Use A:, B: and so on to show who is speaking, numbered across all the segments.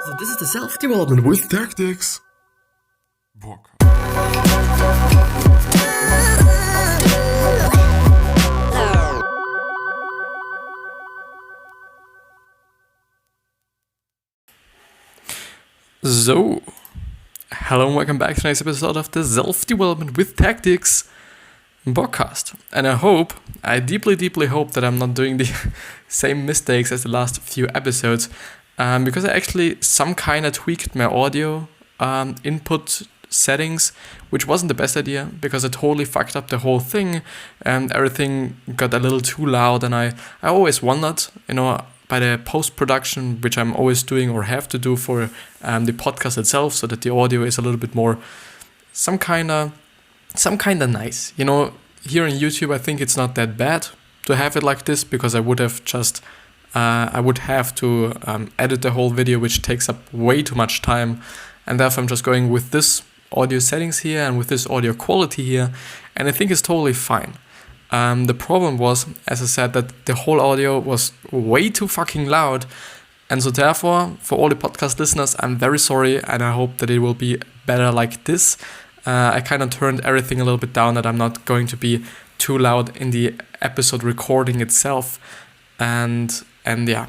A: So this is the self-development with tactics. Book. So, hello and welcome back to the next episode of the Self-Development with Tactics podcast. And I deeply hope that I'm not doing the same mistakes as the last few episodes, because I actually some kind of tweaked my audio input settings, which wasn't the best idea because I totally fucked up the whole thing and everything got a little too loud. And I always wondered, by the post-production, which I'm always doing or have to do for the podcast itself, so that the audio is a little bit more some kind of nice. Here on YouTube, I think it's not that bad to have it like this, because I would have to edit the whole video, which takes up way too much time, and therefore I'm just going with this audio settings here and with this audio quality here, and I think it's totally fine. The problem was, as I said, that the whole audio was way too fucking loud, and so therefore, for all the podcast listeners, I'm very sorry, and I hope that it will be better like this. I kind of turned everything a little bit down, that I'm not going to be too loud in the episode recording itself, and yeah.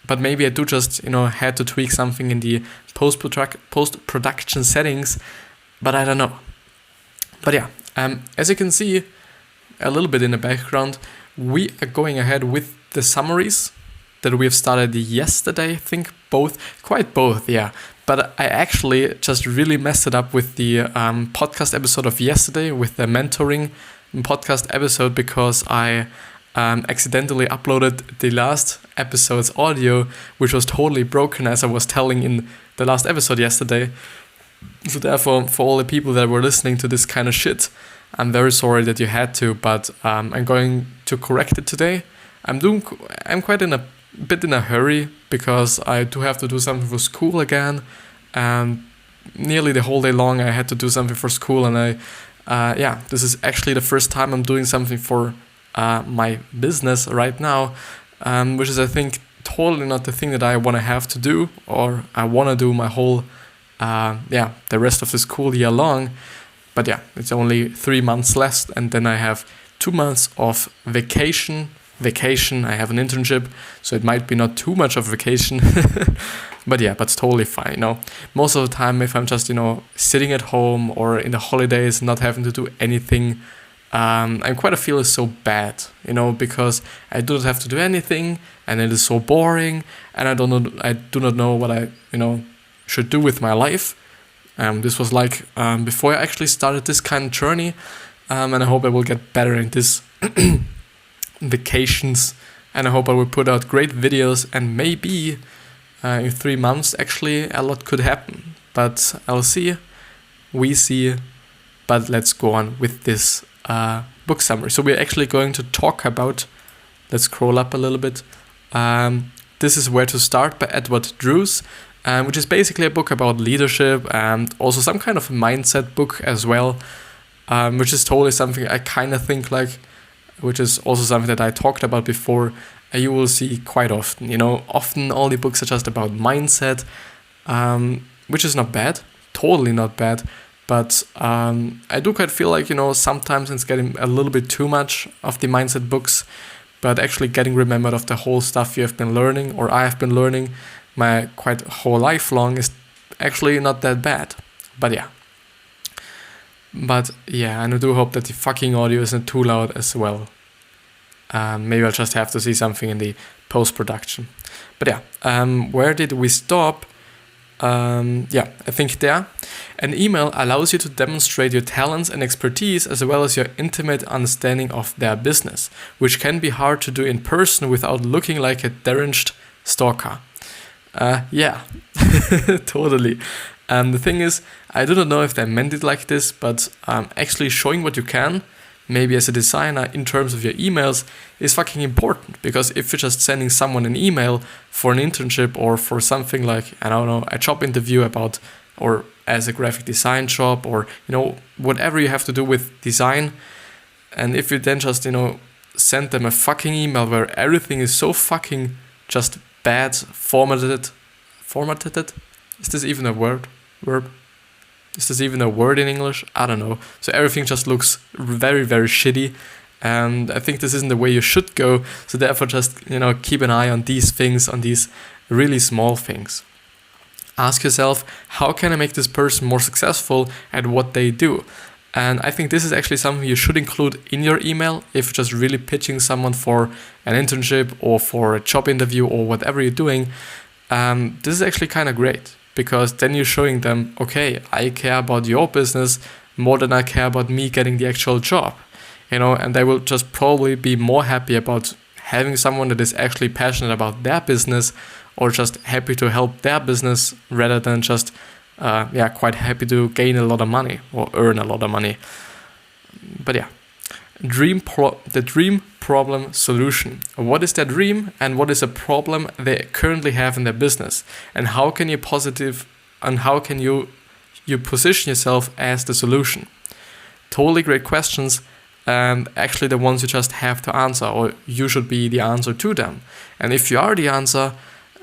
A: But maybe I do just, had to tweak something in the post-production settings, but I don't know. But yeah, as you can see a little bit in the background, we are going ahead with the summaries that we have started yesterday. I think both, yeah. But I actually just really messed it up with the podcast episode of yesterday, with the mentoring podcast episode, because I accidentally uploaded the last episode's audio, which was totally broken, as I was telling in the last episode yesterday. So therefore, for all the people that were listening to this kind of shit, I'm very sorry that you had to, but I'm going to correct it today. I'm quite in a bit in a hurry, because I do have to do something for school again, and nearly the whole day long I had to do something for school, and this is actually the first time I'm doing something for my business right now, which is, I think, totally not the thing that I want to have to do, or I want to do my whole the rest of the school year long. But yeah, it's only 3 months left, and then I have 2 months of vacation. I have an internship, so it might be not too much of vacation, but it's totally fine. Most of the time, if I'm just sitting at home or in the holidays, not having to do anything, I quite feel it's so bad, because I do not have to do anything, and it is so boring, and I do not know what I should do with my life. This was like before I actually started this kind of journey, and I hope I will get better in this vacations, and I hope I will put out great videos, and maybe in 3 months actually a lot could happen, but I'll see, we see. But let's go on with this book summary. So we're actually going to talk about, let's scroll up a little bit, This is Where to Start by Edward Drews, which is basically a book about leadership and also some kind of mindset book as well, which is totally something I kind of think like, which is also something that I talked about before. You will see quite often, often all the books are just about mindset, which is not bad, totally not bad, but I do quite feel like, sometimes it's getting a little bit too much of the mindset books, but actually getting remembered of the whole stuff you have been learning, or I have been learning my quite whole life long, is actually not that bad. But and I do hope that the fucking audio isn't too loud as well. Maybe I'll just have to see something in the post-production. But where did we stop? I think there. An email allows you to demonstrate your talents and expertise, as well as your intimate understanding of their business, which can be hard to do in person without looking like a deranged stalker. Totally. The thing is, I do not know if they meant it like this, but actually showing what you can, maybe as a designer, in terms of your emails, is fucking important. Because if you're just sending someone an email for an internship or for something like, I don't know, a job interview about, or as a graphic design job, or, whatever you have to do with design, and if you then just, send them a fucking email where everything is so fucking just bad, formatted, Is this even a word? Verb? Is this even a word in English? I don't know. So everything just looks very, very shitty. And I think this isn't the way you should go. So therefore just, keep an eye on these things, on these really small things. Ask yourself, how can I make this person more successful at what they do? And I think this is actually something you should include in your email if you're just really pitching someone for an internship or for a job interview or whatever you're doing. This is actually kind of great, because then you're showing them, okay, I care about your business more than I care about me getting the actual job. And they will just probably be more happy about having someone that is actually passionate about their business, or just happy to help their business, rather than just quite happy to gain a lot of money or earn a lot of money. But yeah, the dream problem solution. What is their dream and what is a problem they currently have in their business? And how can you position yourself as the solution? Totally great questions, and actually the ones you just have to answer, or you should be the answer to them. And if you are the answer,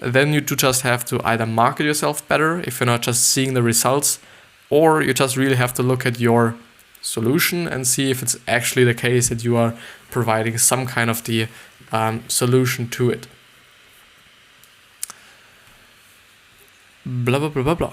A: then you do just have to either market yourself better if you're not just seeing the results, or you just really have to look at your solution and see if it's actually the case that you are providing some kind of the solution to it. Blah, blah, blah, blah, blah.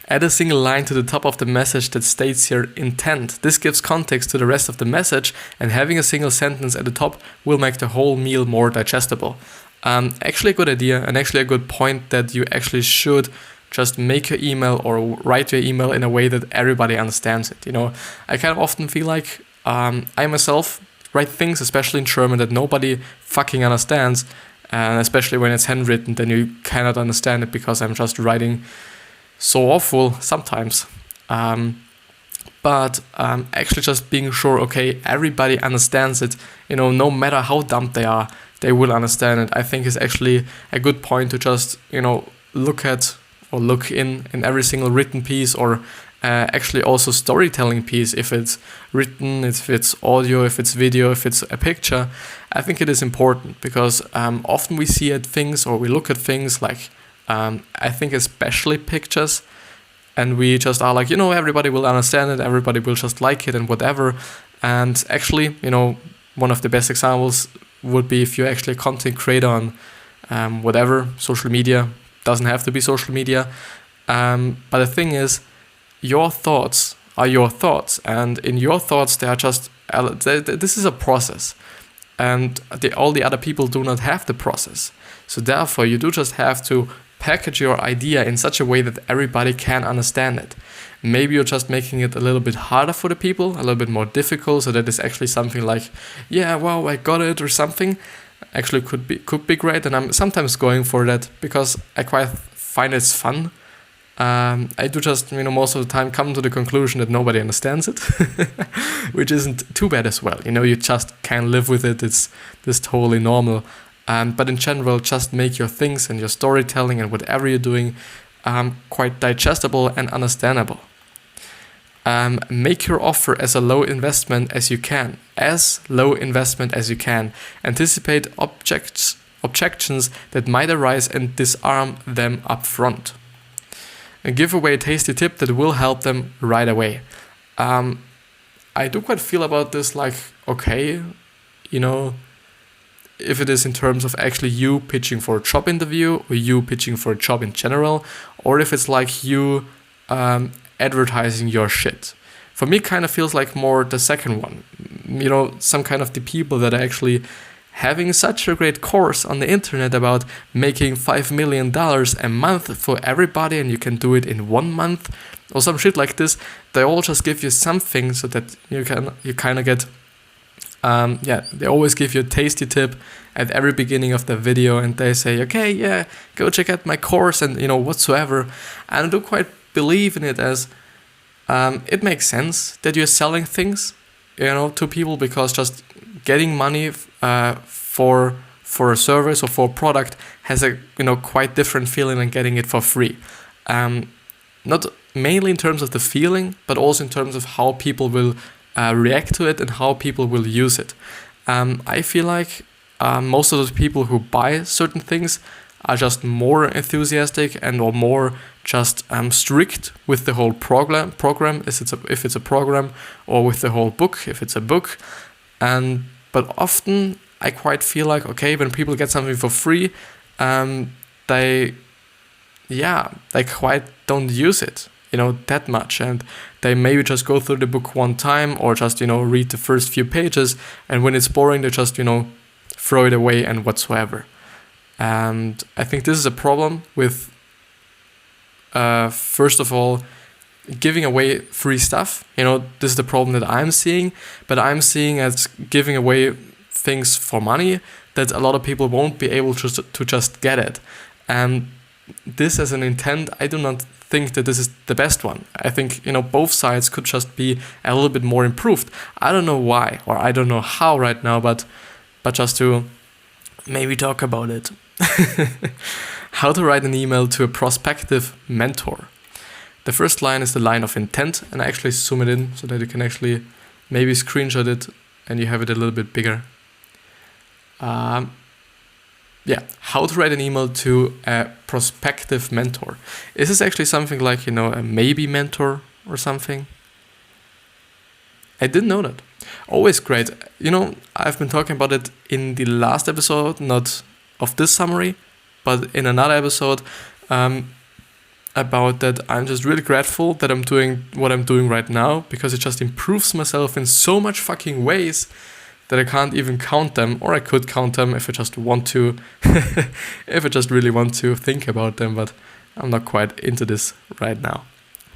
A: Add a single line to the top of the message that states your intent. This gives context to the rest of the message, and having a single sentence at the top will make the whole meal more digestible. Actually a good idea, and actually a good point, that you actually should just make your email or write your email in a way that everybody understands it. I kind of often feel like I myself write things, especially in German, that nobody fucking understands, and especially when it's handwritten, then you cannot understand it because I'm just writing so awful sometimes. But actually just being sure, okay, everybody understands it, no matter how dumb they are, they will understand it, I think is actually a good point to just, look at or look in every single written piece, or actually also storytelling piece, if it's written, if it's audio, if it's video, if it's a picture. I think it is important, because often we see at things, or we look at things like, I think especially pictures, and we just are like, everybody will understand it, everybody will just like it and whatever. And actually, one of the best examples would be if you're actually a content creator on whatever, social media, doesn't have to be social media. But the thing is, your thoughts are your thoughts, and in your thoughts, they are just, this is a process, and all the other people do not have the process. So therefore, you do just have to package your idea in such a way that everybody can understand it. Maybe you're just making it a little bit harder for the people, a little bit more difficult, so that it's actually something like, yeah, wow, I got it, or something. Actually could be great, and I'm sometimes going for that because I quite find it's fun. I do just, most of the time come to the conclusion that nobody understands it, which isn't too bad as well. You just can live with it. It's totally normal. But in general, just make your things and your storytelling and whatever you're doing quite digestible and understandable. Make your offer as low investment as you can. Anticipate objections that might arise and disarm them up front. And give away a tasty tip that will help them right away. I do quite feel about this like, okay, if it is in terms of actually you pitching for a job interview, or you pitching for a job in general, or if it's like you advertising your shit. For me, it kind of feels like more the second one. Some kind of the people that are actually having such a great course on the internet about making $5 million a month for everybody, and you can do it in 1 month, or some shit like this. They all just give you something so that you kind of get, they always give you a tasty tip at every beginning of the video, and they say, okay, yeah, go check out my course and whatsoever. And I do quite believe in it, as it makes sense that you're selling things, to people, because just getting money for a service or for a product has a quite different feeling than getting it for free. Not mainly in terms of the feeling, but also in terms of how people will react to it and how people will use it. I feel like most of those people who buy certain things are just more enthusiastic and or more just strict with the whole program if it's a program, or with the whole book if it's a book. But often I quite feel like, okay, when people get something for free, they quite don't use it, that much, and they maybe just go through the book one time, or just read the first few pages, and when it's boring they just throw it away and whatsoever. And I think this is a problem with first of all giving away free stuff. This is the problem that I'm seeing, but I'm seeing as giving away things for money that a lot of people won't be able to just get it. And this as an intent, I do not think that this is the best one. I think both sides could just be a little bit more improved. I don't know why, or I don't know how right now, but just to maybe talk about it. How to write an email to a prospective mentor. The first line is the line of intent, and I actually zoom it in so that you can actually maybe screenshot it and you have it a little bit bigger. How to write an email to a prospective mentor. Is this actually something like, a maybe mentor or something? I didn't know that. Always great. I've been talking about it in the last episode, not of this summary, but in another episode, about that I'm just really grateful that I'm doing what I'm doing right now, because it just improves myself in so much fucking ways that I can't even count them, or I could count them if I just want to, if I just really want to think about them, but I'm not quite into this right now.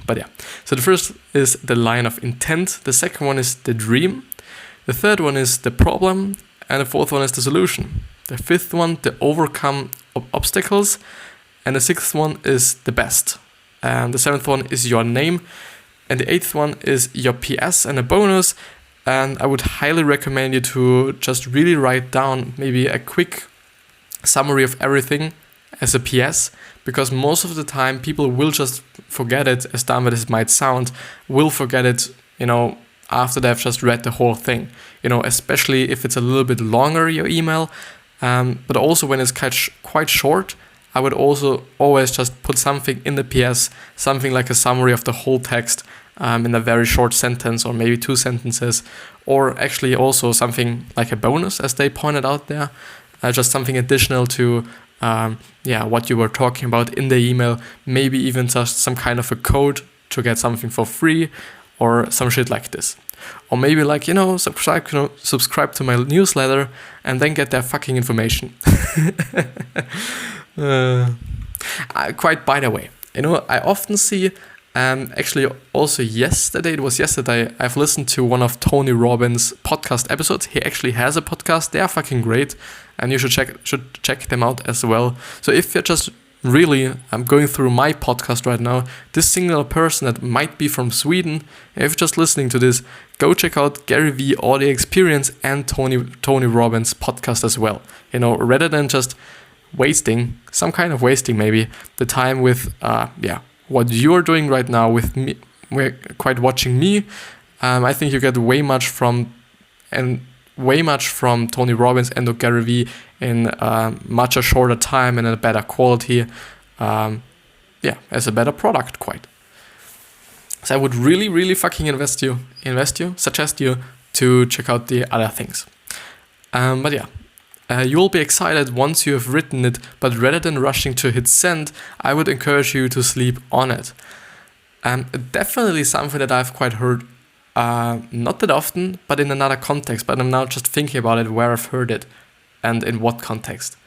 A: But yeah, so the first is the line of intent, the second one is the dream, the third one is the problem, and the fourth one is the solution. The fifth one, the overcome obstacles, and the sixth one is the best. And the seventh one is your name, and the eighth one is your PS and a bonus. And I would highly recommend you to just really write down maybe a quick summary of everything as a PS, because most of the time people will just forget it, as dumb as it might sound, will forget it, after they've just read the whole thing, especially if it's a little bit longer, your email, but also when it's quite short, I would also always just put something in the PS, something like a summary of the whole text, in a very short sentence or maybe 2 sentences, or actually also something like a bonus, as they pointed out there, just something additional to what you were talking about in the email, maybe even just some kind of a code to get something for free or some shit like this. Or maybe like, subscribe to my newsletter and then get that fucking information. Quite by the way, I often see, actually also yesterday, I've listened to one of Tony Robbins' podcast episodes. He actually has a podcast. They are fucking great, and you should check them out as well. So if you're just really, I'm going through my podcast right now, this single person that might be from Sweden, if you're just listening to this, go check out Gary V Audio Experience and Tony Robbins' podcast as well. Rather than just wasting maybe the time with what you're doing right now with me, quite watching me. I think you get way much from Tony Robbins and Gary V in much a shorter time and a better quality, as a better product quite. So I would really, really fucking suggest you to check out the other things. You'll be excited once you have written it, but rather than rushing to hit send, I would encourage you to sleep on it. Definitely something that I've quite heard, not that often, but in another context, but I'm now just thinking about it, where I've heard it, and in what context.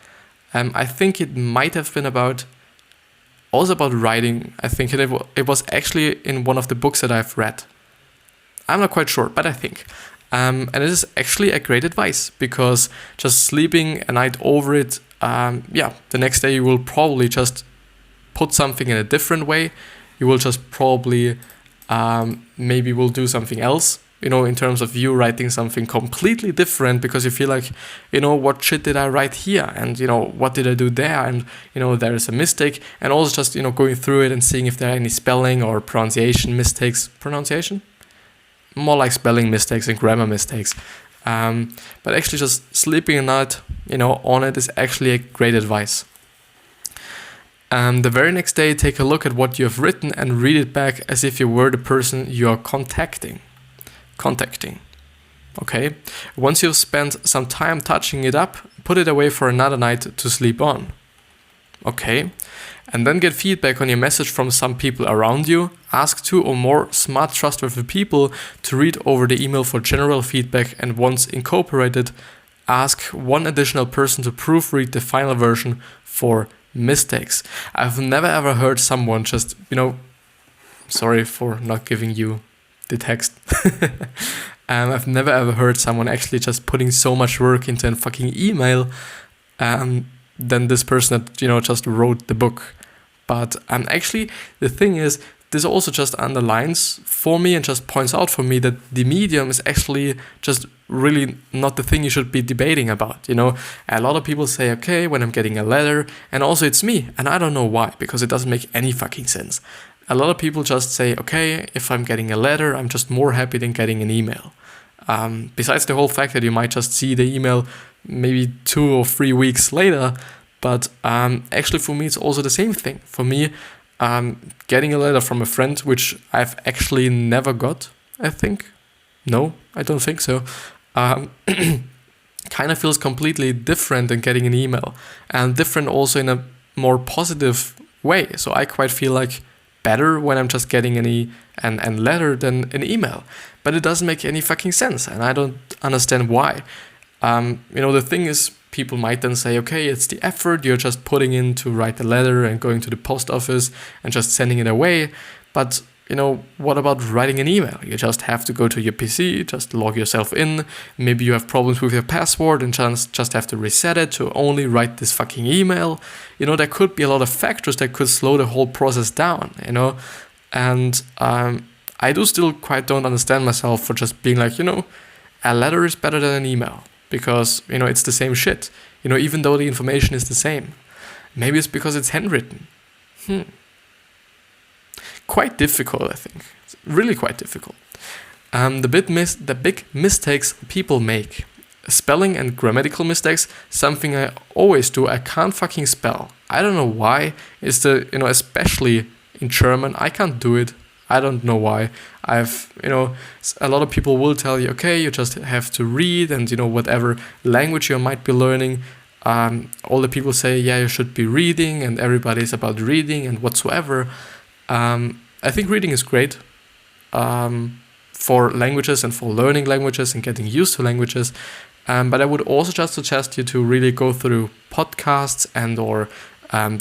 A: I think it might have been about writing. I think it was actually in one of the books that I've read. I'm not quite sure, but I think. And it is actually a great advice, because just sleeping a night over it, the next day you will probably just put something in a different way. You will just probably maybe will do something else, in terms of you writing something completely different, because you feel like, what shit did I write here? And, what did I do there? And, there is a mistake. And also just, going through it and seeing if there are any spelling or pronunciation mistakes. Pronunciation? More like spelling mistakes and grammar mistakes. But actually just sleeping a night, on it is actually a great advice. The very next day, take a look at what you have written and read it back as if you were the person you are contacting. Okay? Once you've spent some time touching it up, put it away for another night to sleep on. Okay? And then get feedback on your message from some people around you. Ask 2 or more smart, trustworthy people to read over the email for general feedback, and once incorporated, ask 1 additional person to proofread the final version for mistakes. I've never ever heard someone just, sorry for not giving you the text. I've never ever heard someone actually just putting so much work into a fucking email than this person that, just wrote the book. But actually, the thing is, this also just underlines for me and just points out for me that the medium is actually just really not the thing you should be debating about. A lot of people say, okay, when I'm getting a letter, and also it's me, and I don't know why, because it doesn't make any fucking sense. A lot of people just say, okay, if I'm getting a letter, I'm just more happy than getting an email. Besides the whole fact that you might just see the email maybe 2 or 3 weeks later, but actually for me it's also the same thing. For me, getting a letter from a friend, which I've actually never got, I think. No, I don't think so. Kind of feels completely different than getting an email, and different also in a more positive way. So I quite feel like better when I'm just getting an letter than an email. But it doesn't make any fucking sense, and I don't understand why. The thing is, people might then say, okay, it's the effort you're just putting in to write the letter and going to the post office and just sending it away. But, what about writing an email? You just have to go to your PC, just log yourself in. Maybe you have problems with your password and just have to reset it to only write this fucking email. There could be a lot of factors that could slow the whole process down, And I do still quite don't understand myself for just being like, a letter is better than an email. Because, it's the same shit. Even though the information is the same. Maybe it's because it's handwritten. Quite difficult, I think. It's really quite difficult. The big mistakes people make. Spelling and grammatical mistakes, something I always do. I can't fucking spell. I don't know why. It's especially in German, I can't do it. I don't know why. A lot of people will tell you, okay, you just have to read and, whatever language you might be learning. All the people say, yeah, you should be reading, and everybody's about reading and whatsoever. I think reading is great for languages and for learning languages and getting used to languages. But I would also just suggest you to really go through podcasts and or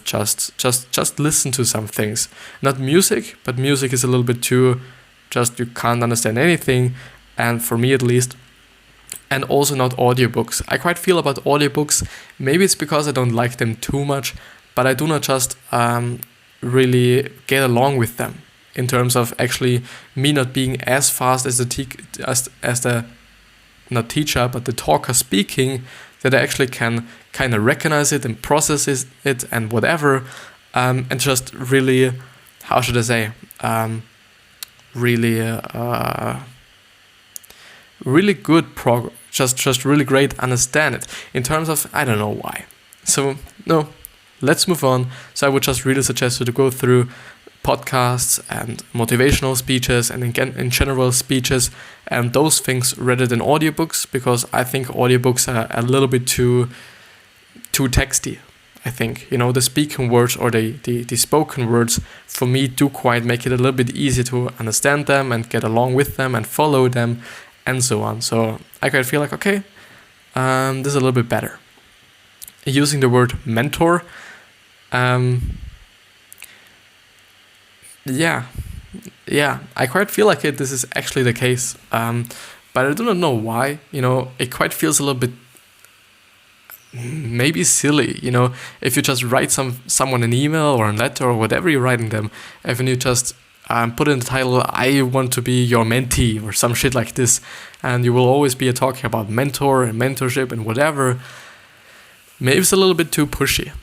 A: just listen to some things. Not music, but music is a little bit too just you can't understand anything, and for me at least. And also not audiobooks. I quite feel about audiobooks, maybe it's because I don't like them too much, but I do not just really get along with them in terms of actually me not being as fast as the not teacher, but the talker speaking, that I actually can kind of recognize it and process it and whatever, and just really, how should I say, really good progress, just really great understand it in terms of, I don't know why. So no, let's move on. So I would just really suggest you to go through podcasts and motivational speeches and again in general speeches and those things rather than audiobooks, because I think audiobooks are a little bit too texty. I think, the speaking words or the spoken words for me do quite make it a little bit easier to understand them and get along with them and follow them and so on. So I quite feel like, okay, this is a little bit better. Using the word mentor, yeah, I quite feel like this is actually the case, but I do not know why. It quite feels a little bit maybe silly, if you just write someone an email or a letter or whatever you're writing them, if you just put in the title, I want to be your mentee or some shit like this, and you will always be talking about mentor and mentorship and whatever. Maybe it's a little bit too pushy.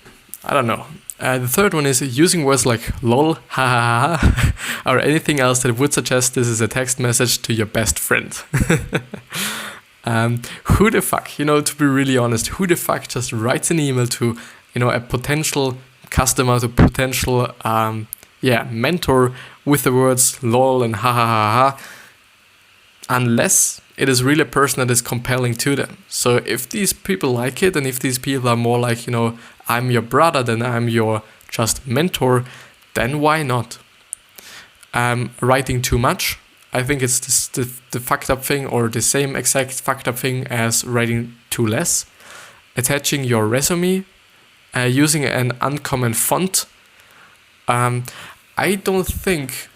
A: I don't know. The third one is using words like lol, ha ha ha, or anything else that would suggest this is a text message to your best friend. Who the fuck, to be really honest, who the fuck just writes an email to, a potential customer to potential mentor with the words lol and ha ha ha ha, unless it is really a person that is compelling to them. So if these people like it, and if these people are more like, I'm your brother than I'm your just mentor, then why not? Writing too much, I think it's the fucked up thing, or the same exact fucked up thing as writing too less. Attaching your resume, using an uncommon font. I don't think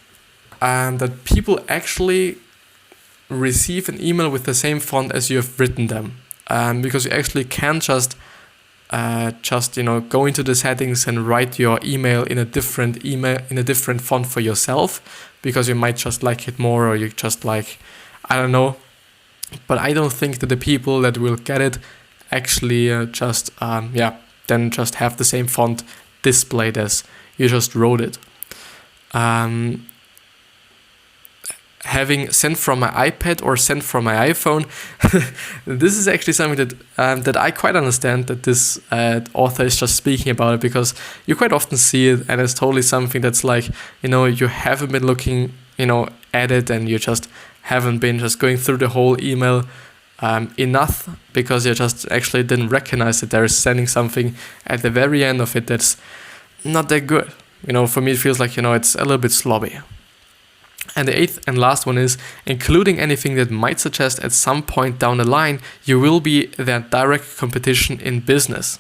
A: that people actually receive an email with the same font as you have written them, because you actually can just go into the settings and write your email in a different font for yourself, because you might just like it more, or you just like, I don't know. But I don't think that the people that will get it actually then just have the same font displayed as you just wrote it. Having sent from my iPad or sent from my iPhone, this is actually something that I quite understand that this author is just speaking about it, because you quite often see it, and it's totally something that's like, you haven't been looking, at it, and you just haven't been just going through the whole email enough, because you just actually didn't recognize that there is sending something at the very end of it that's not that good. For me it feels like, it's a little bit slobby. And the 8th and last one is including anything that might suggest at some point down the line you will be their direct competition in business.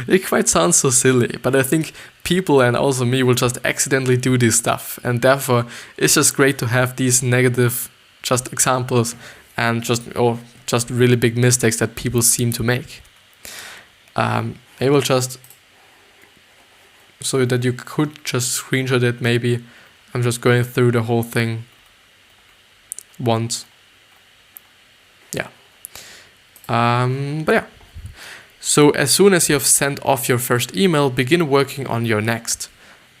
A: It quite sounds so silly, but I think people, and also me, will just accidentally do this stuff, and therefore it's just great to have these negative just examples and just really big mistakes that people seem to make. I will just, so that you could just screenshot it maybe. I'm just going through the whole thing once. Yeah. But yeah. So as soon as you have sent off your first email, begin working on your next.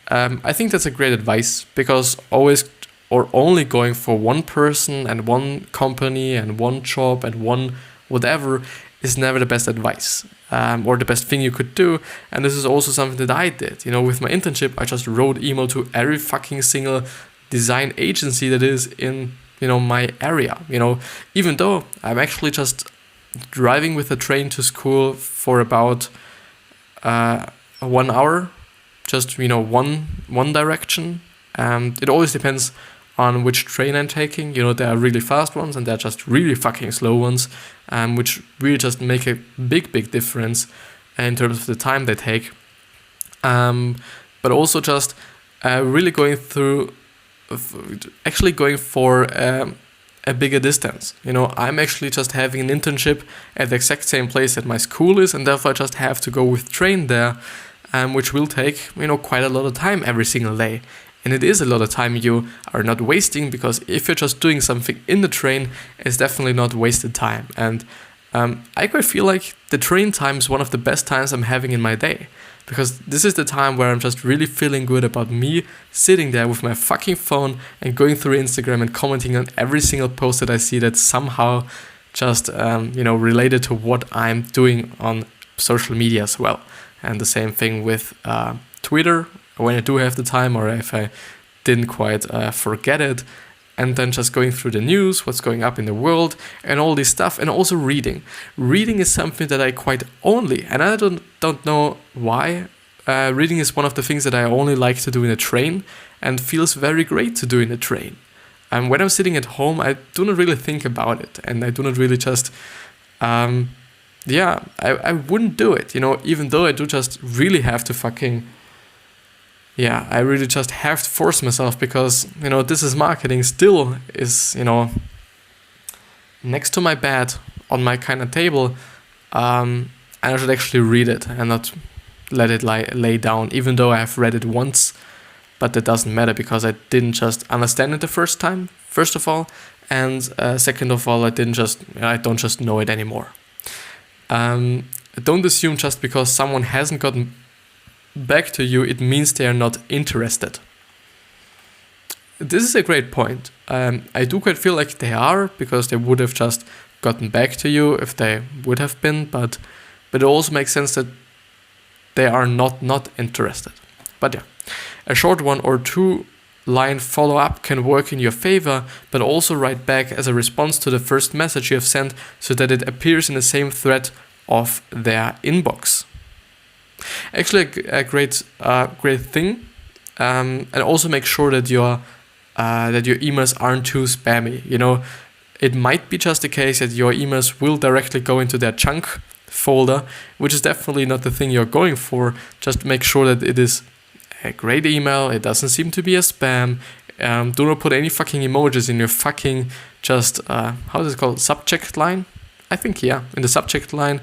A: I think that's a great advice, because always or only going for one person and one company and one job and one whatever is never the best advice, or the best thing you could do. And this is also something that I did. With my internship, I just wrote email to every fucking single design agency that is in, my area. Even though I'm actually just driving with a train to school for about 1 hour, just, one direction. It always depends on which train I'm taking. There are really fast ones and there are just really fucking slow ones, which really just make a big difference in terms of the time they take. But also just really going for a bigger distance. I'm actually just having an internship at the exact same place that my school is, and therefore I just have to go with train there, which will take, quite a lot of time every single day. And it is a lot of time you are not wasting, because if you're just doing something in the train, it's definitely not wasted time. And I quite feel like the train time is one of the best times I'm having in my day, because this is the time where I'm just really feeling good about me sitting there with my fucking phone and going through Instagram and commenting on every single post that I see that's somehow just related to what I'm doing on social media as well. And the same thing with Twitter, when I do have the time, or if I didn't quite forget it, and then just going through the news, what's going up in the world, and all this stuff, and also reading. Reading is something that I quite only, and I don't know why, reading is one of the things that I only like to do in a train, and feels very great to do in a train. And when I'm sitting at home, I do not really think about it, and I do not really just, I wouldn't do it, even though I do just really have to I really just have to force myself, because, this is marketing still is, next to my bed on my kind of table, and I should actually read it and not let it lay down, even though I have read it once, but that doesn't matter, because I didn't just understand it the first time, first of all, and second of all, I don't just know it anymore. Don't assume just because someone hasn't gotten back to you, it means they are not interested. this is a great point. I do quite feel like they are, because they would have just gotten back to you if they would have been, but it also makes sense that they are not interested. But yeah, a short 1 or 2 line follow-up can work in your favor, but also write back as a response to the first message you have sent so that it appears in the same thread of their inbox. Actually, a great thing, and also make sure that your emails aren't too spammy. It might be just the case that your emails will directly go into their junk folder, which is definitely not the thing you're going for. Just make sure that it is a great email. It doesn't seem to be a spam. Do not put any fucking emojis in your fucking how is it called? Subject line? I think, yeah, in the subject line.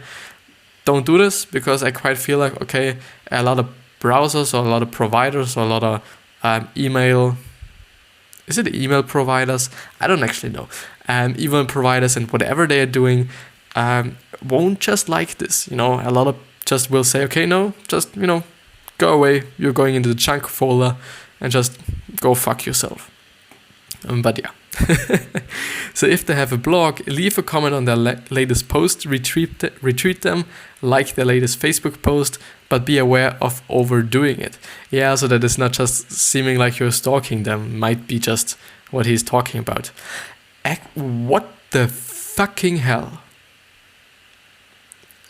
A: Don't do this, because I quite feel like, okay, a lot of browsers or a lot of providers or a lot of email providers? I don't actually know. Email providers and whatever they are doing won't just like this. A lot of just will say, okay, no, just, go away. You're going into the junk folder and just go fuck yourself. But yeah. So if they have a blog, leave a comment on their latest post, retweet them, like their latest Facebook post, but be aware of overdoing it. Yeah, so that it's not just seeming like you're stalking them, might be just what he's talking about. What the fucking hell?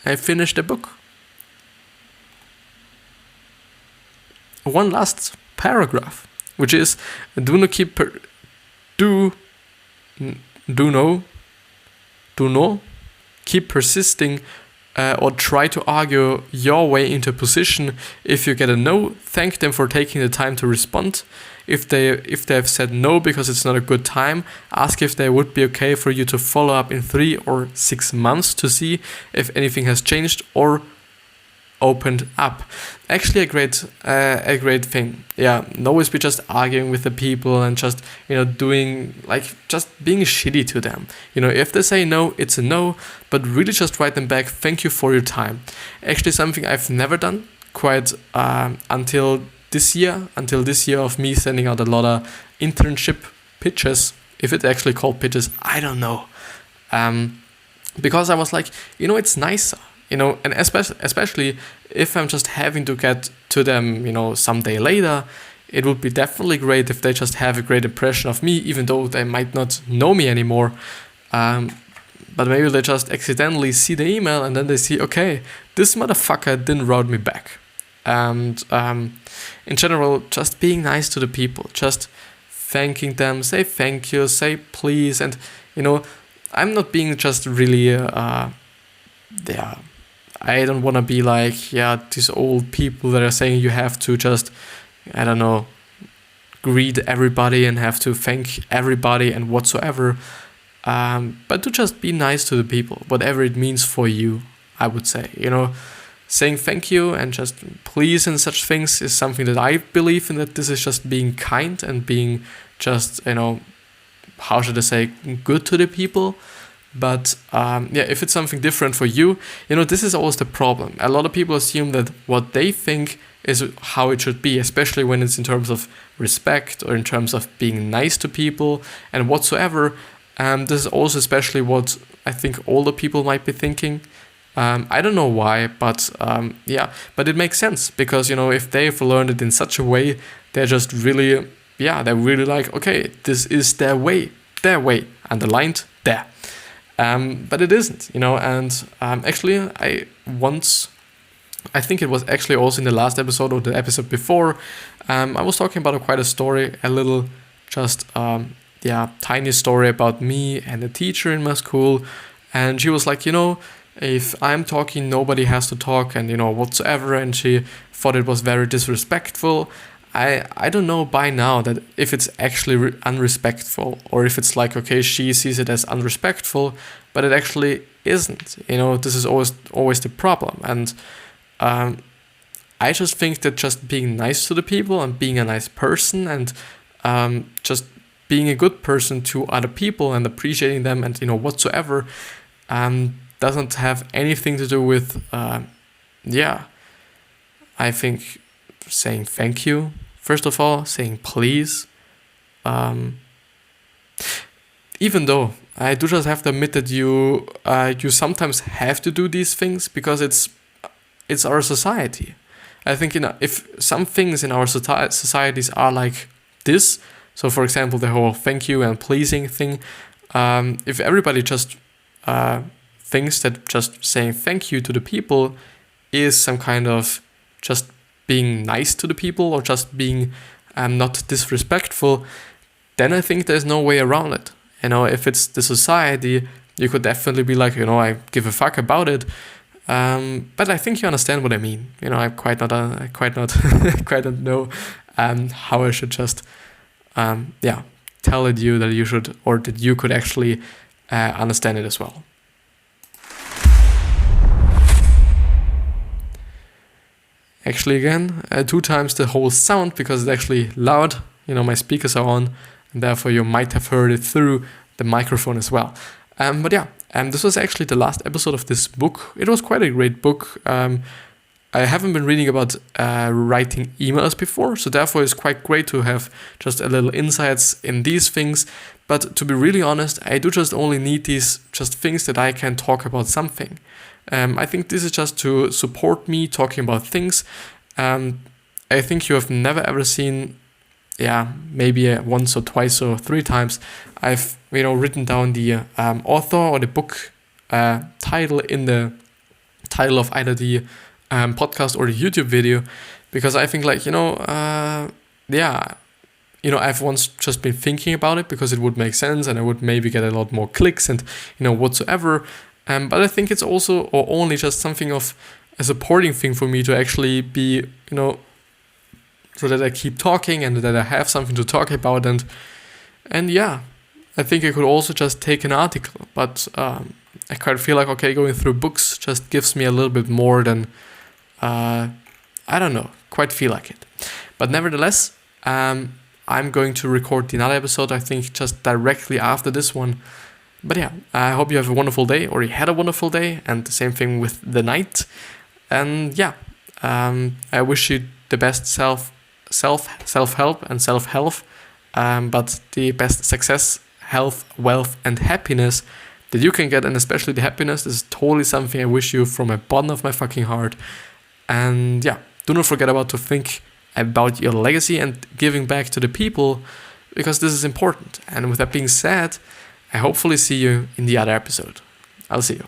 A: I finished the book. One last paragraph, which is, do not keep keep persisting or try to argue your way into a position. If you get a no, thank them for taking the time to respond. If they have said no because it's not a good time, ask if they would be okay for you to follow up in 3 or 6 months to see if anything has changed or opened up. Actually a great thing. Yeah, not always be just arguing with the people and just doing just being shitty to them. If they say no, it's a no, but really just write them back, thank you for your time. Actually something I've never done quite until this year of me sending out a lot of internship pitches. If it's actually called pitches, I don't know. Because I was like, it's nicer. And especially if I'm just having to get to them, someday later, it would be definitely great if they just have a great impression of me, even though they might not know me anymore. But maybe they just accidentally see the email and then they see, okay, this motherfucker didn't write me back. And in general, just being nice to the people, just thanking them, say thank you, say please. And, I'm not being just really, I don't want to be like, these old people that are saying you have to just, I don't know, greet everybody and have to thank everybody and whatsoever. But to just be nice to the people, whatever it means for you, I would say. Saying thank you and just please and such things is something that I believe in, that this is just being kind and being just, how should I say, good to the people. But if it's something different for you, this is always the problem. A lot of people assume that what they think is how it should be, especially when it's in terms of respect or in terms of being nice to people and whatsoever. This is also especially what I think older people might be thinking. I don't know why, but but it makes sense because, if they've learned it in such a way, they're just really, they're really like, okay, this is their way, underlined there. But it isn't, and actually I think it was actually also in the last episode or the episode before, I was talking about quite a story, a little just, tiny story about me and a teacher in my school, and she was like, if I'm talking, nobody has to talk and, whatsoever, and she thought it was very disrespectful. I don't know by now that if it's actually unrespectful or if it's like, okay, she sees it as unrespectful, but it actually isn't. This is always the problem. And I just think that just being nice to the people and being a nice person and just being a good person to other people and appreciating them and, whatsoever, doesn't have anything to do with, I think saying thank you, first of all, saying please, even though I do just have to admit that you sometimes have to do these things because it's our society. I think if some things in our societies are like this, so for example the whole thank you and pleasing thing, if everybody just thinks that just saying thank you to the people is some kind of just being nice to the people or just being not disrespectful, then I think there's no way around it. If it's the society, you could definitely be like, I give a fuck about it. But I think you understand what I mean. I quite not know how I should just tell it you that you should, or that you could actually understand it as well. Actually, again, 2 times the whole sound because it's actually loud. My speakers are on, and therefore you might have heard it through the microphone as well. This was actually the last episode of this book. It was quite a great book. I haven't been reading about writing emails before, so therefore it's quite great to have just a little insights in these things. But to be really honest, I do just only need these just things that I can talk about something. I think this is just to support me talking about things. I think you have never ever seen, maybe once or twice or 3 times, I've written down the author or the book title in the title of either the podcast or the YouTube video, because I think I've once just been thinking about it because it would make sense and I would maybe get a lot more clicks and whatsoever. But I think it's also or only just something of a supporting thing for me to actually be so that I keep talking and that I have something to talk about. And I think I could also just take an article, but I quite feel like, going through books just gives me a little bit more than, quite feel like it. But nevertheless, I'm going to record another episode, I think, just directly after this one. But I hope you have a wonderful day, or you had a wonderful day, and the same thing with the night. And I wish you the best self-help and self-health, but the best success, health, wealth, and happiness that you can get, and especially the happiness is totally something I wish you from the bottom of my fucking heart. And do not forget about to think about your legacy and giving back to the people, because this is important. And with that being said, I hopefully see you in the other episode. I'll see you.